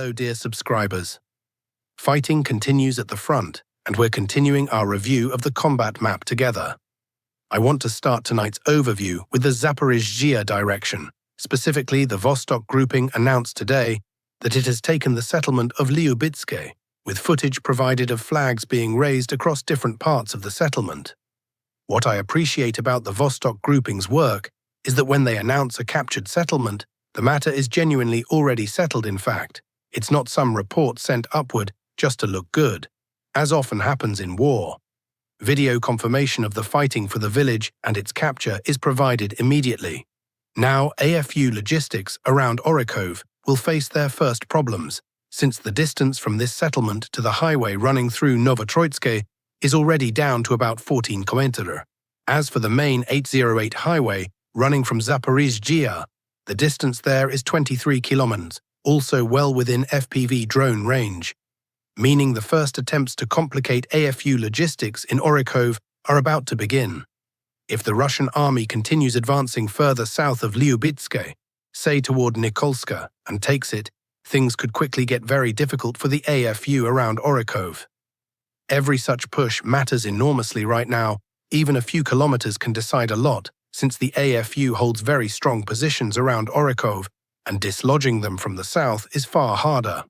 Hello, dear subscribers. Fighting continues at the front, and we're continuing our review of the combat map together. I want to start tonight's overview with the Zaporizhzhia direction. Specifically, the Vostok grouping announced today that it has taken the settlement of Lyubitske, with footage provided of flags being raised across different parts of the settlement. What I appreciate about the Vostok grouping's work is that when they announce a captured settlement, the matter is genuinely already settled. In fact, it's not some report sent upward just to look good, as often happens in war. Video confirmation of the fighting for the village and its capture is provided immediately. Now, AFU logistics around Orakov will face their first problems, since the distance from this settlement to the highway running through Novotroitske is already down to about 14 km. As for the main 808 highway running from Zaporizhzhia, the distance there is 23 km, also well within FPV drone range, meaning the first attempts to complicate AFU logistics in Orakov are about to begin. If the Russian army continues advancing further south of Lyubitske, say toward Nikolska, and takes it, things could quickly get very difficult for the AFU around Orakov. Every such push matters enormously right now. Even a few kilometers can decide a lot, since the AFU holds very strong positions around Orakov, and dislodging them from the south is far harder.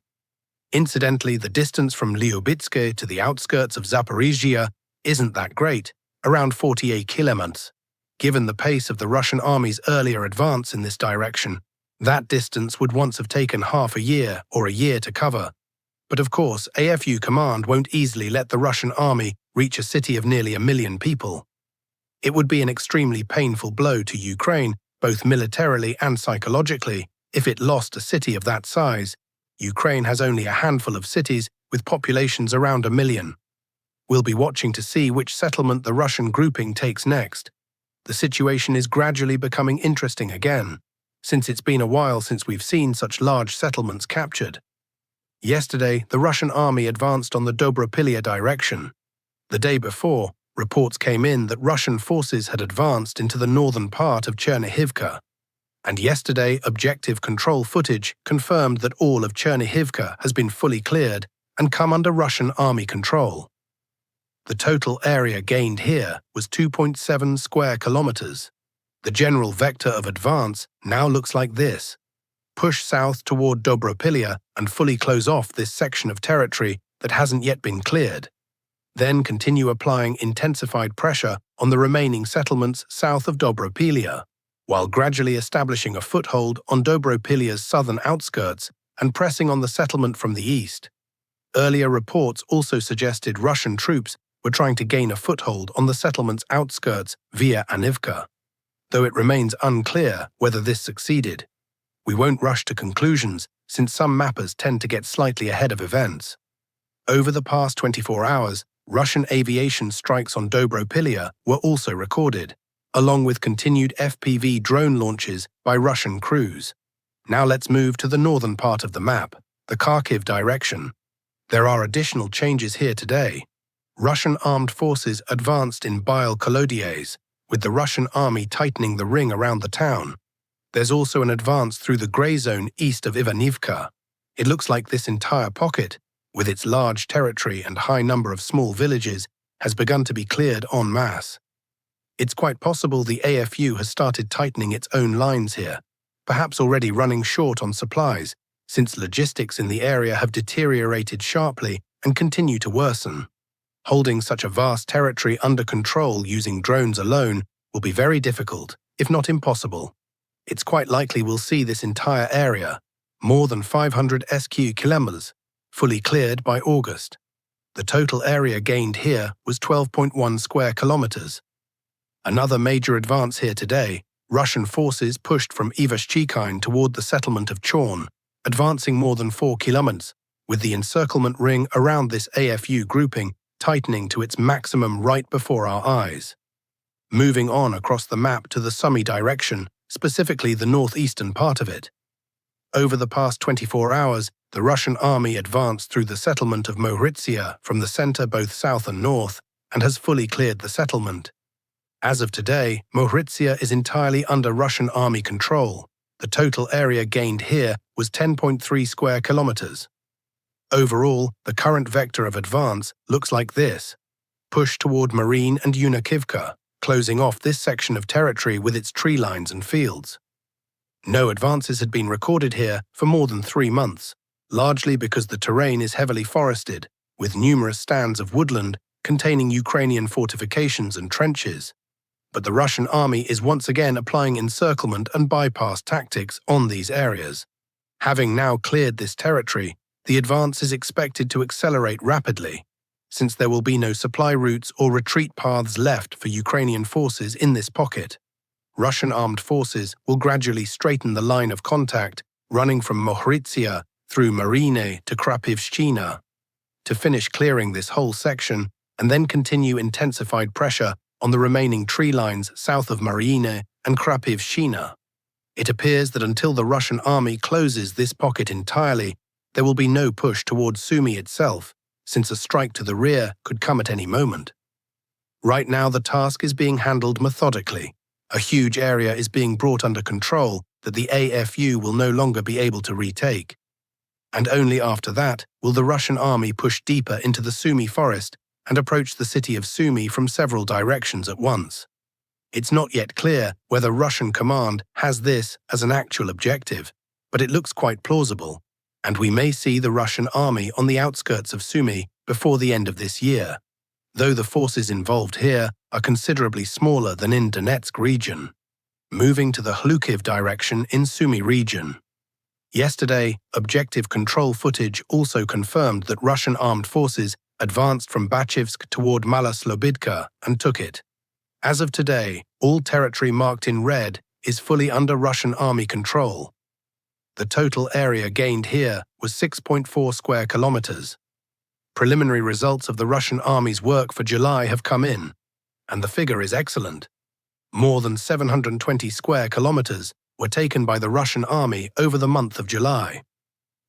Incidentally, the distance from Lyubitske to the outskirts of Zaporizhzhia isn't that great, around 48 km. Given the pace of the Russian army's earlier advance in this direction, that distance would once have taken half a year or a year to cover. But of course, AFU command won't easily let the Russian army reach a city of nearly 1 million people. It would be an extremely painful blow to Ukraine, both militarily and psychologically, if it lost a city of that size. Ukraine has only a handful of cities with populations around 1 million. We'll be watching to see which settlement the Russian grouping takes next. The situation is gradually becoming interesting again, since it's been a while since we've seen such large settlements captured. Yesterday, the Russian army advanced on the Dobrapilya direction. The day before, reports came in that Russian forces had advanced into the northern part of Chernihivka. And yesterday, objective control footage confirmed that all of Chernihivka has been fully cleared and come under Russian army control. The total area gained here was 2.7 square kilometers. The general vector of advance now looks like this: push south toward Dobrapilya and fully close off this section of territory that hasn't yet been cleared. Then continue applying intensified pressure on the remaining settlements south of Dobrapilya, while gradually establishing a foothold on Dobrapilya's southern outskirts and pressing on the settlement from the east. Earlier reports also suggested Russian troops were trying to gain a foothold on the settlement's outskirts via Anivka, though it remains unclear whether this succeeded. We won't rush to conclusions, since some mappers tend to get slightly ahead of events. Over the past 24 hours, Russian aviation strikes on Dobrapilya were also recorded, along with continued FPV drone launches by Russian crews. Now let's move to the northern part of the map, the Kharkiv direction. There are additional changes here today. Russian armed forces advanced in Bile Kolodiez, with the Russian army tightening the ring around the town. There's also an advance through the grey zone east of Ivanivka. It looks like this entire pocket, with its large territory and high number of small villages, has begun to be cleared en masse. It's quite possible the AFU has started tightening its own lines here, perhaps already running short on supplies, since logistics in the area have deteriorated sharply and continue to worsen. Holding such a vast territory under control using drones alone will be very difficult, if not impossible. It's quite likely we'll see this entire area, more than 500 SQ kilometers, fully cleared by August. The total area gained here was 12.1 square kilometers. Another major advance here today, Russian forces pushed from Ivashchikine toward the settlement of Chorn, advancing more than 4 kilometers, with the encirclement ring around this AFU grouping tightening to its maximum right before our eyes. Moving on across the map to the Sumy direction, specifically the northeastern part of it. Over the past 24 hours, the Russian army advanced through the settlement of Mohritsia from the center both south and north, and has fully cleared the settlement. As of today, Mohritsia is entirely under Russian army control, The total area gained here was 10.3 square kilometers. Overall, the current vector of advance looks like this: push toward Marine and Yunikivka, closing off this section of territory with its tree lines and fields. No advances had been recorded here for more than 3 months, largely because the terrain is heavily forested, with numerous stands of woodland containing Ukrainian fortifications and trenches. But the Russian army is once again applying encirclement and bypass tactics on these areas. Having now cleared this territory, the advance is expected to accelerate rapidly, since there will be no supply routes or retreat paths left for Ukrainian forces in this pocket. Russian armed forces will gradually straighten the line of contact running from Mohrytsia through Marine to Krapivshchina, to finish clearing this whole section and then continue intensified pressure on the remaining tree lines south of Marine and Krapivshchina. It appears that until the Russian army closes this pocket entirely, there will be no push towards Sumy itself, since a strike to the rear could come at any moment. Right now the task is being handled methodically. A huge area is being brought under control that the AFU will no longer be able to retake. And only after that will the Russian army push deeper into the Sumy forest and approach the city of Sumy from several directions at once. It's not yet clear whether Russian command has this as an actual objective, but it looks quite plausible, and we may see the Russian army on the outskirts of Sumy before the end of this year, though the forces involved here are considerably smaller than in Donetsk region. Moving to the Kharkiv direction in Sumy region. Yesterday, objective control footage also confirmed that Russian armed forces advanced from Bachivsk toward Mala Slobidka and took it. As of today, all territory marked in red is fully under Russian army control. The total area gained here was 6.4 square kilometers. Preliminary results of the Russian army's work for July have come in, and the figure is excellent. More than 720 square kilometers were taken by the Russian army over the month of July.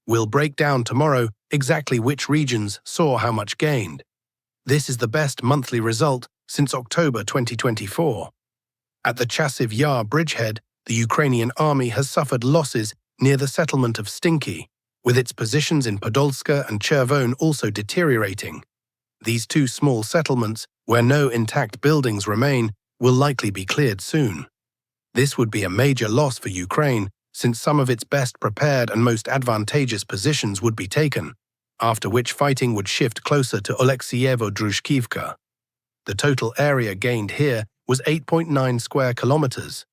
We'll break down tomorrow exactly which regions saw how much gained. This is the best monthly result since October 2024. At the Chasiv Yar bridgehead, the Ukrainian army has suffered losses near the settlement of Syrskyi, with its positions in Podolska and Chervon also deteriorating. These two small settlements, where no intact buildings remain, will likely be cleared soon. This would be a major loss for Ukraine, since some of its best prepared and most advantageous positions would be taken, after which fighting would shift closer to Oleksievo-Drushkivka. The total area gained here was 8.9 square kilometers.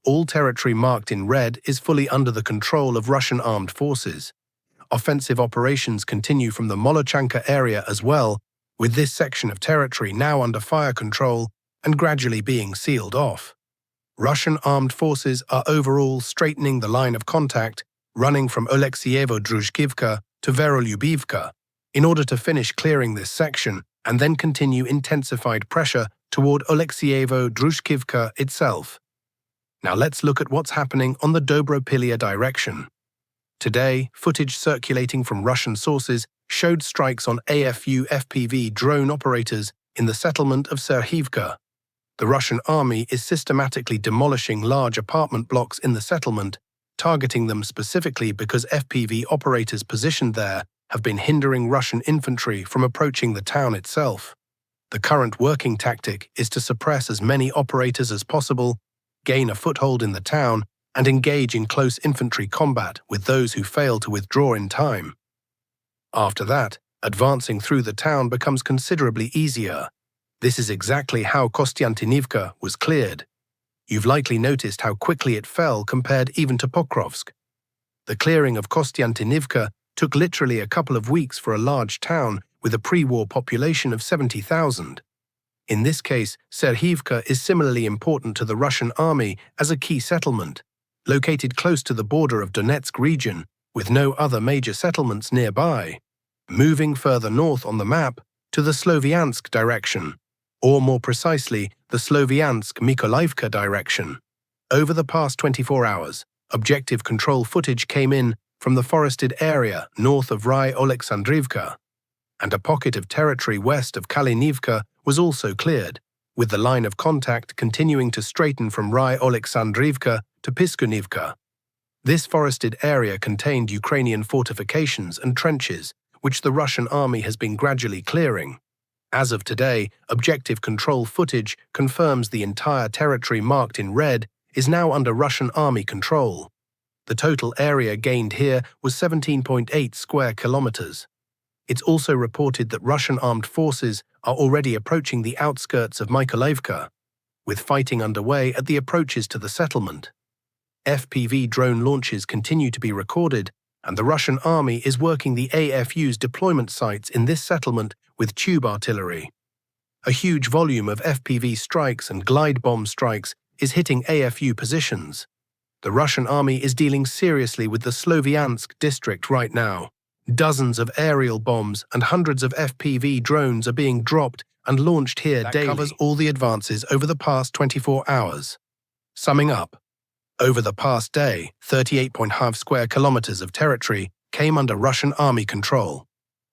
All territory marked in red is fully under the control of Russian armed forces. Offensive operations continue from the Molochanka area as well, with this section of territory now under fire control and gradually being sealed off. Russian armed forces are overall straightening the line of contact, running from Oleksievo-Drushkivka to Verolyubivka, in order to finish clearing this section and then continue intensified pressure toward Oleksievo-Drushkivka itself. Now let's look at what's happening on the Dobrailia direction. Today, footage circulating from Russian sources showed strikes on AFU FPV drone operators in the settlement of Syrskyi. The Russian army is systematically demolishing large apartment blocks in the settlement, targeting them specifically because FPV operators positioned there have been hindering Russian infantry from approaching the town itself. The current working tactic is to suppress as many operators as possible, gain a foothold in the town, and engage in close infantry combat with those who fail to withdraw in time. After that, advancing through the town becomes considerably easier. This is exactly how Kostiantynivka was cleared. You've likely noticed how quickly it fell compared even to Pokrovsk. The clearing of Kostiantynivka took literally a couple of weeks for a large town with a pre-war population of 70,000. In this case, Syrskyi is similarly important to the Russian army as a key settlement, located close to the border of Donetsk region, with no other major settlements nearby. Moving further north on the map to the Sloviansk direction, or more precisely, the Sloviansk-Mykolaiv direction. Over the past 24 hours, objective control footage came in from the forested area north of Rye-Oleksandrivka, and a pocket of territory west of Kalinivka was also cleared, with the line of contact continuing to straighten from Rye-Oleksandrivka to Piskunivka. This forested area contained Ukrainian fortifications and trenches, which the Russian army has been gradually clearing. As of today, objective control footage confirms the entire territory marked in red is now under Russian army control. The total area gained here was 17.8 square kilometers. It's also reported that Russian armed forces are already approaching the outskirts of Mykolaiv, with fighting underway at the approaches to the settlement. FPV drone launches continue to be recorded, and the Russian army is working the AFU's deployment sites in this settlement with tube artillery. A huge volume of FPV strikes and glide bomb strikes is hitting AFU positions. The Russian army is dealing seriously with the Sloviansk district right now. Dozens of aerial bombs and hundreds of FPV drones are being dropped and launched here daily. That covers all the advances over the past 24 hours. Summing up, over the past day, 38.5 square kilometers of territory came under Russian army control.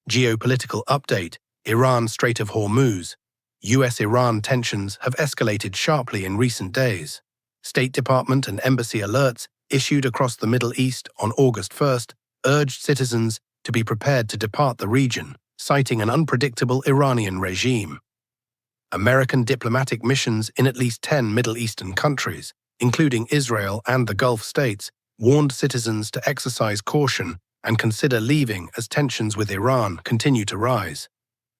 Geopolitical update: Iran Strait of Hormuz. US-Iran tensions have escalated sharply in recent days. State Department and embassy alerts issued across the Middle East on August 1st urged citizens to be prepared to depart the region, citing an unpredictable Iranian regime. American diplomatic missions in at least 10 Middle Eastern countries, including Israel and the Gulf states, warned citizens to exercise caution and consider leaving as tensions with Iran continue to rise.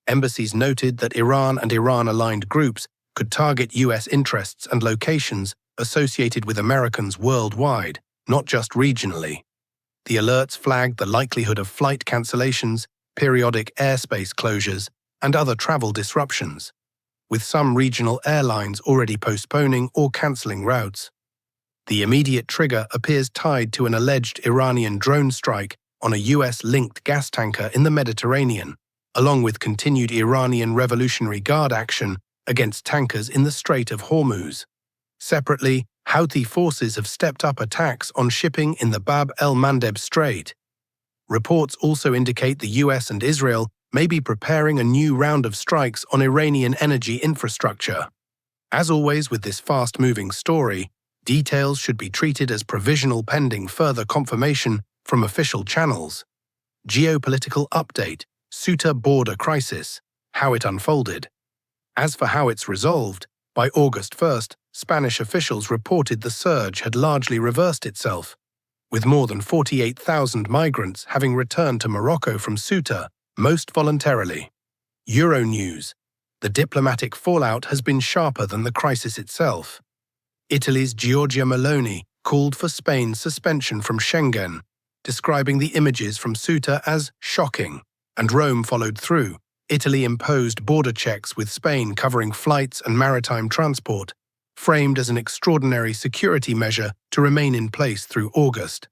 Embassies noted that Iran and Iran-aligned groups could target U.S. interests and locations associated with Americans worldwide, not just regionally. The alerts flagged the likelihood of flight cancellations, periodic airspace closures, and other travel disruptions, with some regional airlines already postponing or cancelling routes. The immediate trigger appears tied to an alleged Iranian drone strike on a US-linked gas tanker in the Mediterranean, along with continued Iranian Revolutionary Guard action against tankers in the Strait of Hormuz. Separately, Houthi forces have stepped up attacks on shipping in the Bab el-Mandeb Strait. Reports also indicate the US and Israel may be preparing a new round of strikes on Iranian energy infrastructure. As always with this fast-moving story, details should be treated as provisional pending further confirmation from official channels. Geopolitical update: Ceuta border crisis, how it unfolded. As for how it's resolved, by August 1st, Spanish officials reported the surge had largely reversed itself, with more than 48,000 migrants having returned to Morocco from Ceuta, most voluntarily. Euronews: the diplomatic fallout has been sharper than the crisis itself. Italy's Giorgia Meloni called for Spain's suspension from Schengen, describing the images from Ceuta as shocking, and Rome followed through. Italy imposed border checks with Spain covering flights and maritime transport, framed as an extraordinary security measure to remain in place through August.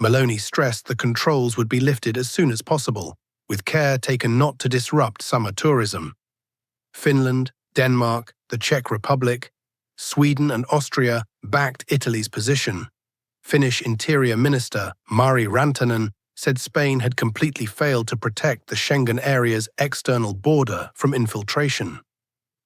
Meloni stressed the controls would be lifted as soon as possible, with care taken not to disrupt summer tourism. Finland, Denmark, the Czech Republic, Sweden and Austria backed Italy's position. Finnish Interior Minister Mari Rantanen said Spain had completely failed to protect the Schengen area's external border from infiltration.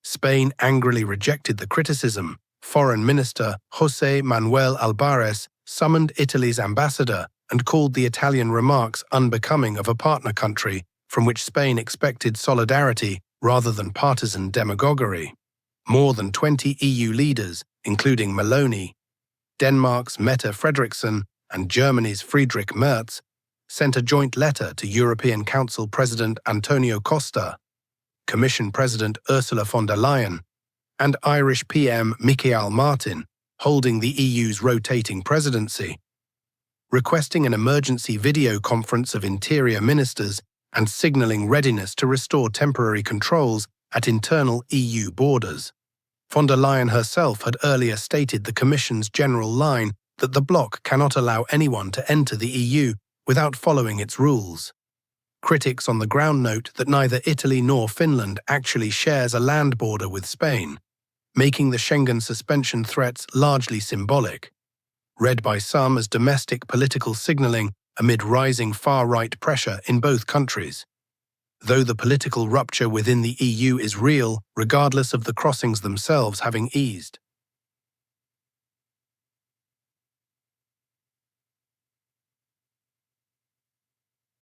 Spain angrily rejected the criticism. Foreign Minister José Manuel Albares summoned Italy's ambassador and called the Italian remarks unbecoming of a partner country from which Spain expected solidarity rather than partisan demagoguery. More than 20 EU leaders, including Meloni, Denmark's Mette Frederiksen, and Germany's Friedrich Merz, sent a joint letter to European Council President Antonio Costa, Commission President Ursula von der Leyen, and Irish PM Michael Martin, holding the EU's rotating presidency, requesting an emergency video conference of interior ministers and signalling readiness to restore temporary controls at internal EU borders. Von der Leyen herself had earlier stated the Commission's general line that the bloc cannot allow anyone to enter the EU without following its rules. Critics on the ground note that neither Italy nor Finland actually shares a land border with Spain, making the Schengen suspension threats largely symbolic, read by some as domestic political signalling amid rising far-right pressure in both countries. Though the political rupture within the EU is real, regardless of the crossings themselves having eased.